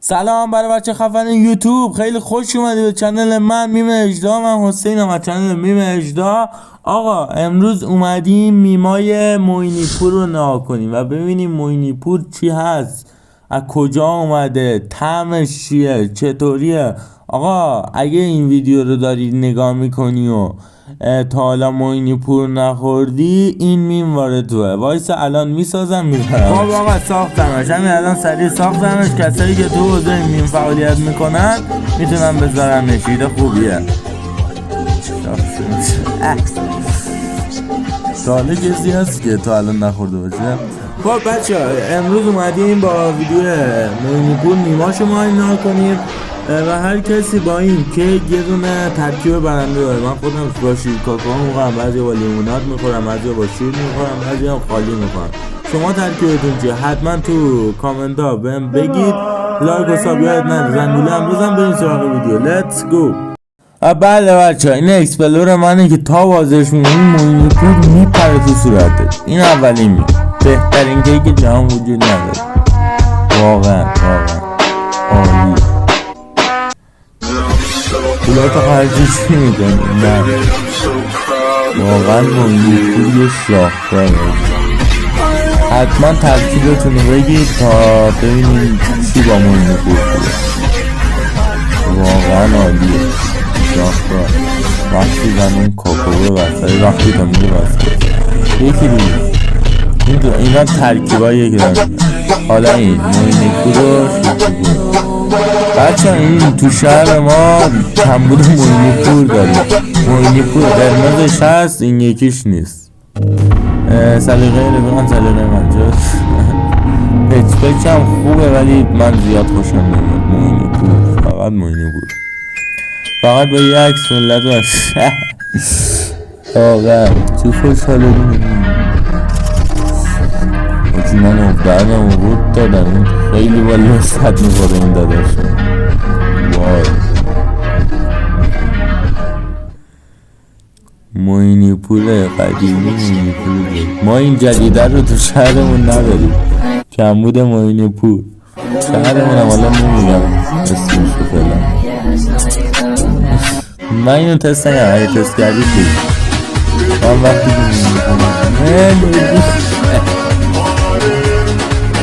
سلام برای بچه خفن یوتیوب، خیلی خوش اومدی به چنل من میم اجدا. من حسینم از چنل میم اجدا. آقا امروز اومدیم میمای موینی پور رو نگاه کنیم و ببینیم موینی پور چی هست، از کجا اومده، طعمش چیه، چطوریه. آقا اگه این ویدیو رو داری نگاه میکنی و تا حالا موینی پور نخوردی، این میم وارد توه. وایس الان میسازم میبرم. خب آقا ساختمش، همین الان سریع ساختمش. کسایی که تو حوزه میم فعالیت میکنن میتونن بذارن، نشیده خوبیه. تا حالا کسی هست که تا الان نخورده باشه؟ خب بچه امروز اومدیم با ویدیو موینی پور میماشو ما نگاه کنیم و هر کسی با این کیک یه دونه ترکیب برنده داره. من خودم با شیر کاکائو میخورم، بعضی با لیموناد میخورم، بعضی با شیر میخورم، بعضی هم خالی میخورم. شما ترکیبتون چیه؟ حتما تو کامنت ها بهم بگید. لایک و ساب یاد نره، زنگوله هم بزن. بریم سراغ ویدیو. لیتس گو. بله بچه این اکسپلور منه که تا بازش میگم موینی پور میپره تو صورتت. این اولین می بهترین کیک جهان وجود نداره. واقعا عالی. پولات خرجی چی میکنی؟ نه واقعا موینی پور یه شاهکاره. حتما ترکیبتون رو بگید تا ببینیم چی با موینی پور خوبه. واقعا عالیه، شاهکار. وقتی زنون کاکائو بسته، وقتی تا میگه بسته یکی دیگه. اینا ترکیباییه که دارم. حالا این موینی پور رو بچه این تو شهر ما کمبود موینی پور داریم. موینی پور قرمزش هست، این یکیش نیست. سلیقه رفیقم سلیقه من جاست. پچ هم خوبه ولی من زیاد خوشم نمیاد. موینی پور، فقط موینی پور، فقط با یه عکس ملت باش. آقا چه خوشحاله میدونی اچی من بعدم بود دادم. خیلی با لذت میخوره این داداشم. وای موینی پور قدیمی، موینی پور ما این جدیده رو تو شهرمون نداریم. کمبود موینی پور شهرمون هم حالا نمیگم اسمش رو فعلا. من اینو تست نگم، اگه تست کردید بید. من وقتی که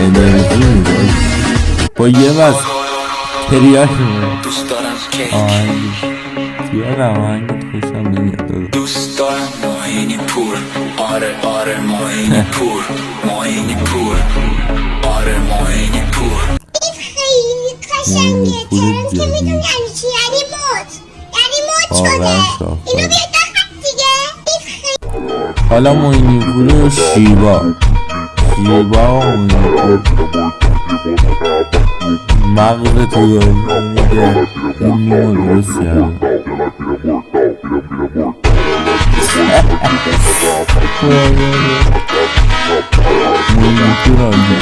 انرژی میده با یه بس تریاک میده. یادم آهنگت خوشم نمیاد. دوست دارم موینی پور. آره موینی پور، موینی پور، آره موینی پور. خیلی قشنگه. ترم که میدون یعنی چی؟ یعنی موت شده. اینو بیاد دخت دیگه. حالا موینی پور و شیبا و موینی پور مغز تو داری میگه این میمون درست کرده. موینی پور آنجا.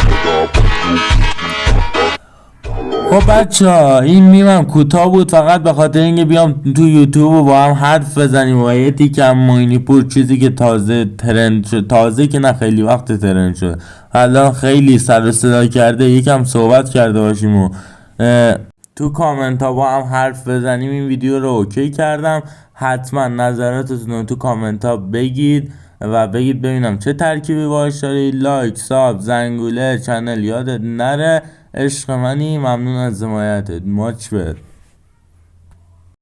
خب بچه ها این میمم کوتاه بود، فقط به خاطر اینکه بیام تو یوتیوب و با هم حرف بزنیم و یه تیکم موینی پور، چیزی که تازه ترند شد، تازه که نه خیلی وقت ترند شد، الان خیلی سر و صدا کرده، یکم صحبت کرده باشیم و تو کامنت ها با هم حرف بزنیم. این ویدیو رو اوکی کردم. حتما نظراتتون رو تو کامنت ها بگید و بگید ببینم چه ترکیبی باش داری. لایک، ساب، زنگوله، چنل یادت نره. عشق منی، ممنون از حمایتت. ماچ بد.